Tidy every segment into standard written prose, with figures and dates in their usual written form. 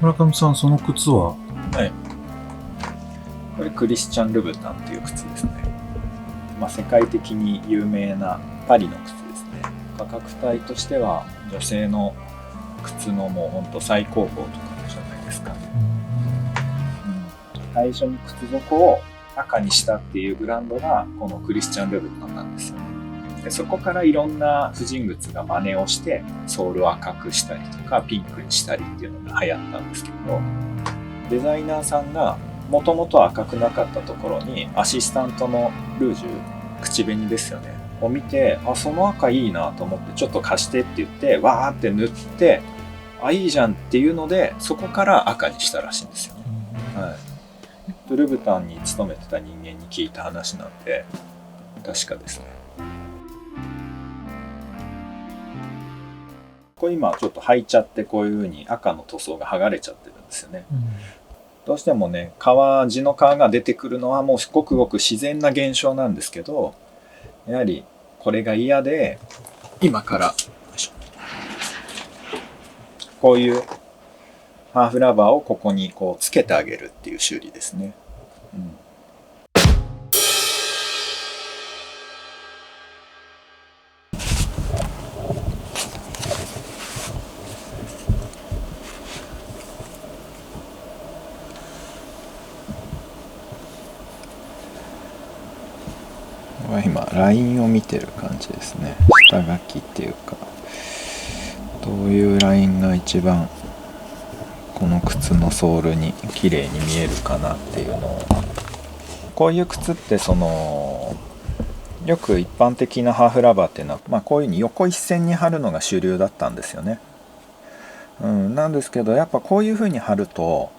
村上さん、その靴は？はい。これクリスチャン・ルブタンっていう靴ですね。世界的に有名なパリの靴ですね。価格帯としては女性の靴のもうほんと最高峰とかじゃないですかね。最初に靴底を赤にしたっていうブランドがこのクリスチャン・ルブタンなんですよね。でそこからいろんな婦人靴が真似をしてソールを赤くしたりとかピンクにしたりっていうのが流行ったんですけど、デザイナーさんがもともと赤くなかったところにアシスタントのルージュ、口紅ですよね、を見て、その赤いいなと思ってちょっと貸してって言ってわーって塗って、いいじゃんっていうのでそこから赤にしたらしいんですよね。はい。ルブタンに勤めてた人間に聞いた話なんで確かですね。これ今ちょっと履いちゃってこういう風に赤の塗装が剥がれちゃってるんですよね。どうしてもね、地の皮が出てくるのはもうごくごく自然な現象なんですけど、やはりこれが嫌で、今からこういうハーフラバーをここにこうつけてあげるっていう修理ですね。今ラインを見てる感じですね。下書きっていうか、どういうラインが一番この靴のソールに綺麗に見えるかなっていうのを。こういう靴ってよく一般的なハーフラバーっていうのは、こういう風に横一線に貼るのが主流だったんですよね。なんですけど、やっぱこういう風に貼ると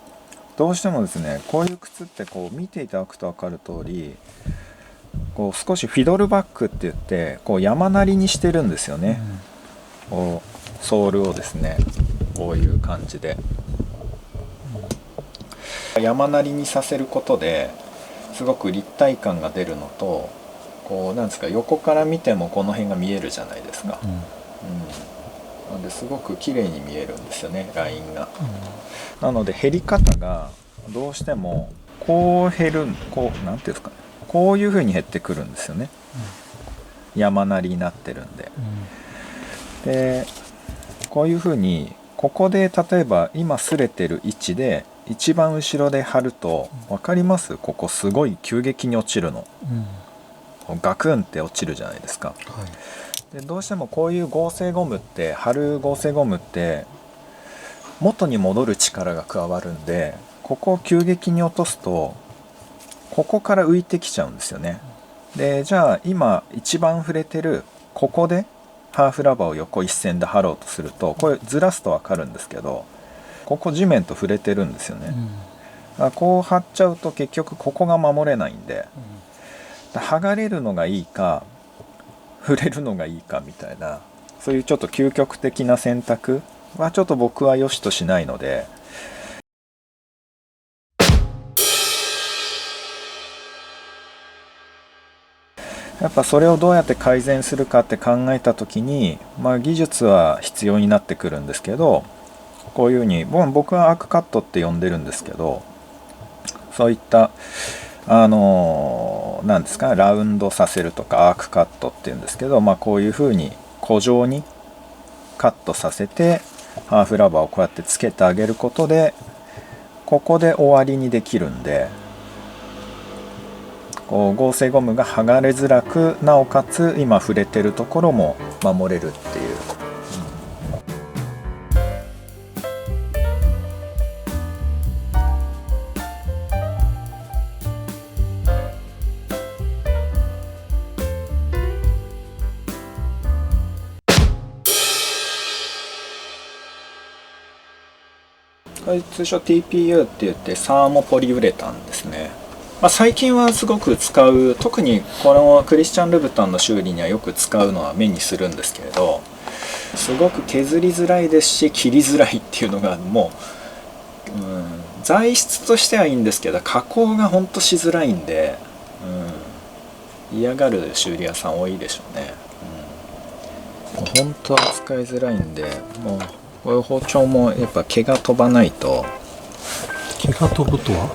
どうしてもですね、こういう靴ってこう見ていただくと分かる通り、こう少しフィドルバックって言ってこう山なりにしてるんですよね。こうソールをですね、こういう感じで山なりにさせることですごく立体感が出るのと、こうなんですか、横から見てもこの辺が見えるじゃないですか。なんですごく綺麗に見えるんですよね、ラインが。なので減り方がどうしてもこう減る、こうなんていうんですかね、こういう風に減ってくるんですよね。山なりになってるんで。でこういう風にここで例えば今擦れてる位置で一番後ろで貼ると分かります？ここすごい急激に落ちるの。ガクンって落ちるじゃないですか。でどうしてもこういう合成ゴムって貼る合成ゴムって元に戻る力が加わるんで、ここを急激に落とすとここから浮いてきちゃうんですよね。でじゃあ今一番触れてるここでハーフラバーを横一線で貼ろうとすると、これずらすと分かるんですけど、ここ地面と触れてるんですよね。こう貼っちゃうと結局ここが守れないんで、剥がれるのがいいか触れるのがいいかみたいな、そういうちょっと究極的な選択はちょっと僕は良しとしないので、やっぱそれをどうやって改善するかって考えた時に、技術は必要になってくるんですけど、こういうふうに僕はアークカットって呼んでるんですけど、そういったなんですか、ラウンドさせるとかアークカットっていうんですけど、こういうふうに弧状にカットさせてハーフラバーをこうやってつけてあげることで、ここで終わりにできるんで、こう合成ゴムが剥がれづらく、なおかつ今触れてるところも守れるっていう。これ通称 TPU って言ってサーモポリウレタンですね。最近はすごく使う、特にこのクリスチャン・ルブタンの修理にはよく使うのは目にするんですけれど、すごく削りづらいですし切りづらいっていうのがもう、材質としてはいいんですけど加工がほんとしづらいんで、嫌がる修理屋さん多いでしょうね。もうほんと扱いづらいんで、もうこういう包丁もやっぱ毛が飛ばないと。毛が飛ぶとは？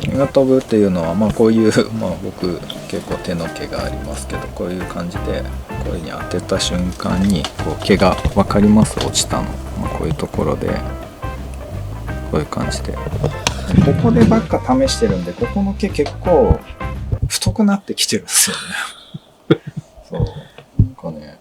毛が飛ぶっていうのは、まあこういう、まあ僕結構手の毛がありますけど、こういう感じでこれに当てた瞬間にこう毛が分かります？落ちたの、まあ、こういうところでこういう感じで、ここでばっか試してるんで、ここの毛結構太くなってきてるんですよね。そうなんかね。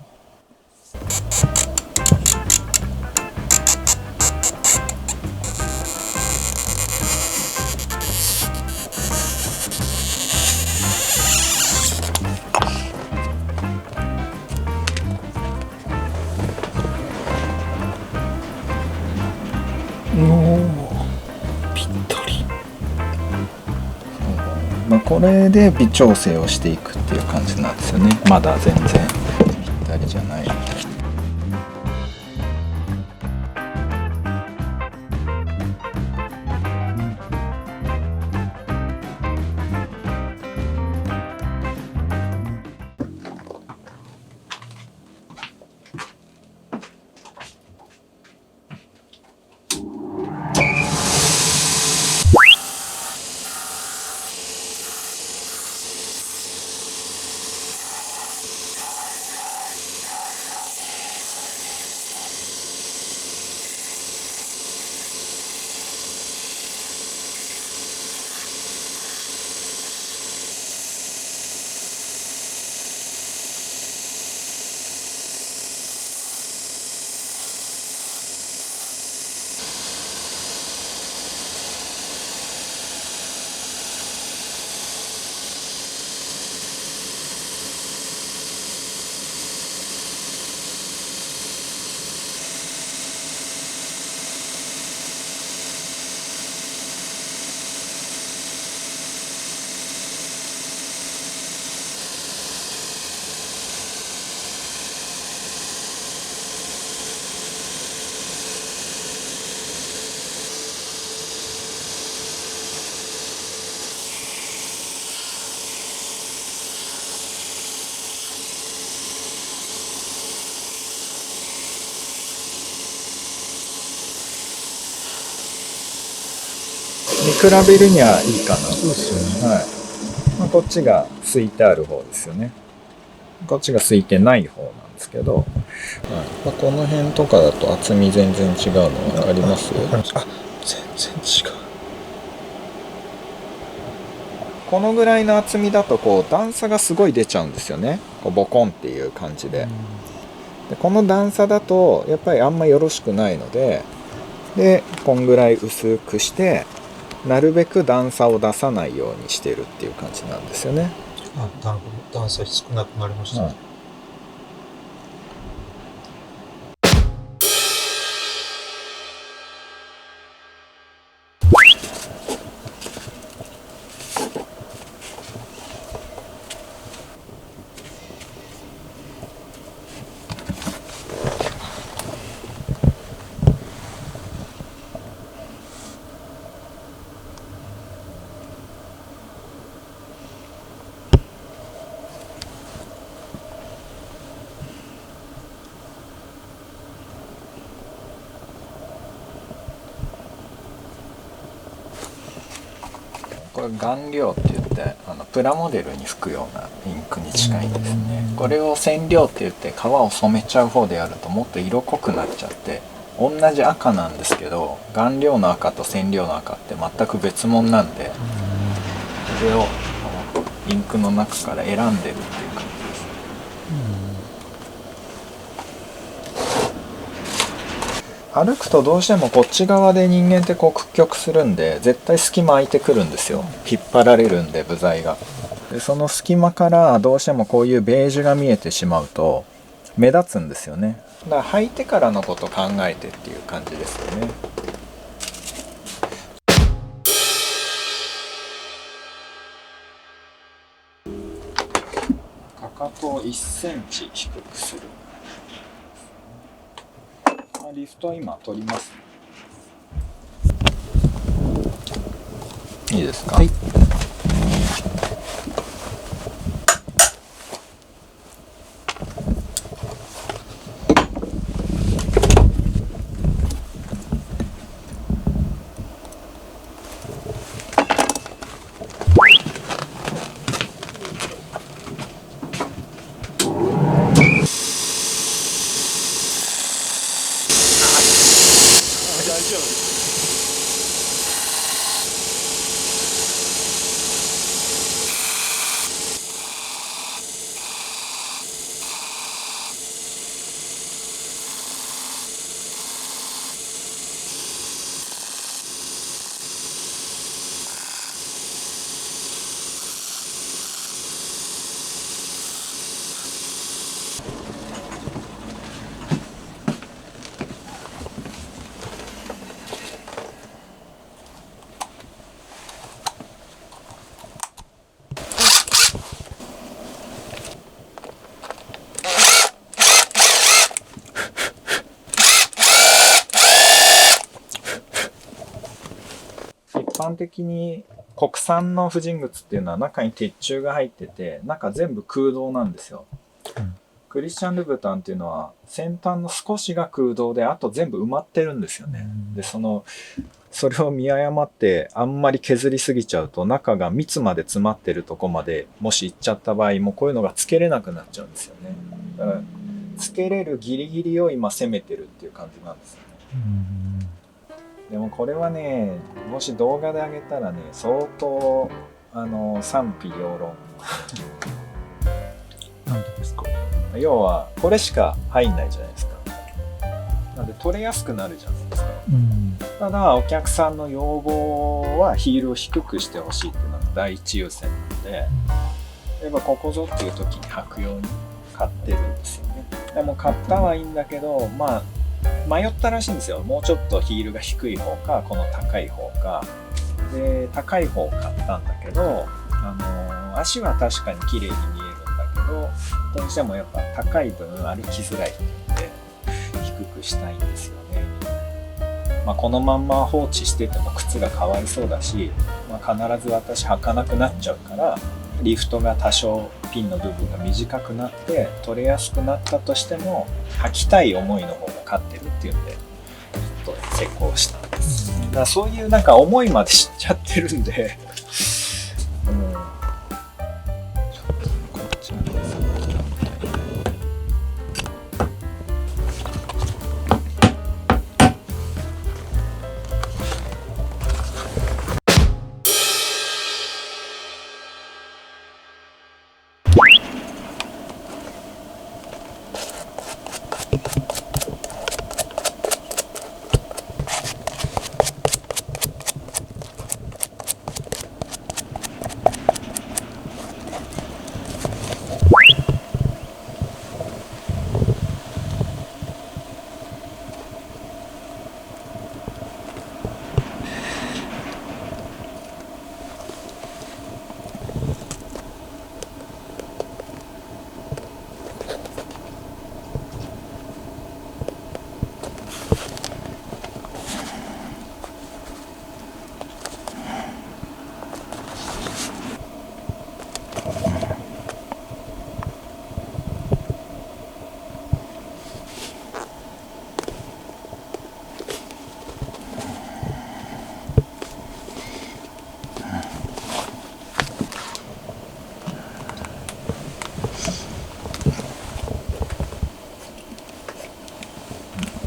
ぴったり。まあ、これで微調整をしていくっていう感じなんですよね。まだ全然ぴったりじゃないみたいな。見比べるにはいいかな。そうですよね。はい。まあ、こっちがすいてある方ですよね。こっちがすいてない方なんですけど、はい。まあ、この辺とかだと厚み全然違うの分かります？あ、全然違う。このぐらいの厚みだとこう段差がすごい出ちゃうんですよね。こうボコンっていう感じで。でこの段差だとやっぱりあんまよろしくないので、こんぐらい薄くしてなるべく段差を出さないようにしてるっていう感じなんですよね。あ、なるほど。段差少なくなりましたね。はい。これ顔料って言ってプラモデルに吹くようなインクに近いんですね。これを染料って言って皮を染めちゃう方でやるともっと色濃くなっちゃって、同じ赤なんですけど顔料の赤と染料の赤って全く別物なんで、それをインクの中から選んでるっていう感じです。歩くとどうしてもこっち側で人間ってこう屈曲するんで絶対隙間空いてくるんですよ。引っ張られるんで部材が。でその隙間からどうしてもこういうベージュが見えてしまうと目立つんですよね。だから履いてからのこと考えてっていう感じですよね。かかとを1センチ低くする。リフト今取ります。いいですか？はい。丈夫。一般的に国産の婦人靴っていうのは中に鉄柱が入ってて、中全部空洞なんですよ。クリスチャン・ルブタンっていうのは先端の少しが空洞で、あと全部埋まってるんですよね。で、それを見誤ってあんまり削りすぎちゃうと、中が蜜まで詰まってるとこまでもし行っちゃった場合、もうこういうのがつけれなくなっちゃうんですよね。だからつけれるギリギリを今攻めてるっていう感じなんですよね。でもこれはね、もし動画で上げたらね、相当賛否両論。なんでですか？要はこれしか入んないじゃないですか。なんで取れやすくなるじゃないですか。ただお客さんの要望はヒールを低くしてほしいっていうのが第一優先なので、例えばここぞっていう時に履くように買ってるんですよね。でも買ったはいいんだけど、まあ迷ったらしいんですよ。もうちょっとヒールが低い方か、この高い方か。で、高い方を買ったんだけど、足は確かに綺麗に見えるんだけど、どうしてもやっぱ高い分歩きづらいって言って低くしたいんですよね。まあ、このまんま放置してても靴がかわいそうだし、まあ、必ず私履かなくなっちゃうから、リフトが多少ピンの部分が短くなって取れやすくなったとしても、履きたい思いの方が勝ってるっていうんでちょっと成功したんです。だからそういうなんか思いまで知っちゃってるんで、ちょっとこっちなんですよ。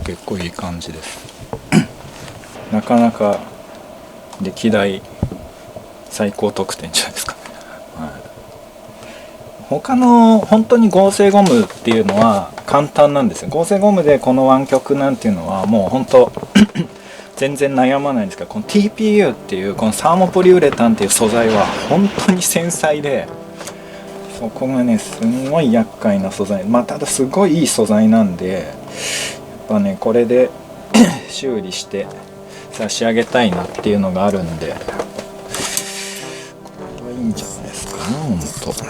結構いい感じですなかなか歴代最高得点じゃないですか、他の本当に合成ゴムっていうのは簡単なんですよ。合成ゴムでこの湾曲なんていうのはもう本当全然悩まないんですけど、この TPU っていうこのサーモポリウレタンっていう素材は本当に繊細で、そこがねすんごい厄介な素材、まあただすごいいい素材なんで、やっぱねこれで修理して差し上げたいなっていうのがあるんで、これはいいんじゃないですかね、ほんと。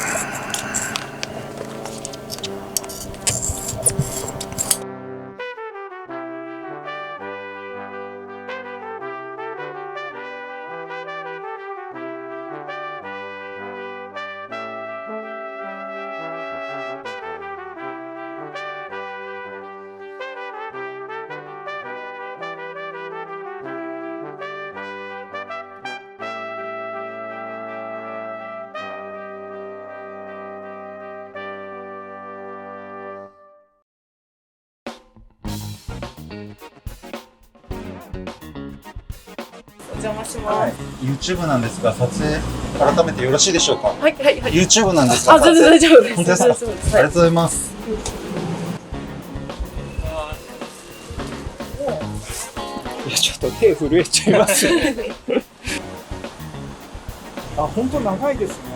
邪魔します。YouTube なんですが、撮影改めてよろしいでしょうか。はいはいはい。YouTube なんですが、あ、全然大丈夫です。本当ですか。大丈夫です。ありがとうございます。いや、ちょっと手震えちゃいますね。あ、本当長いですね。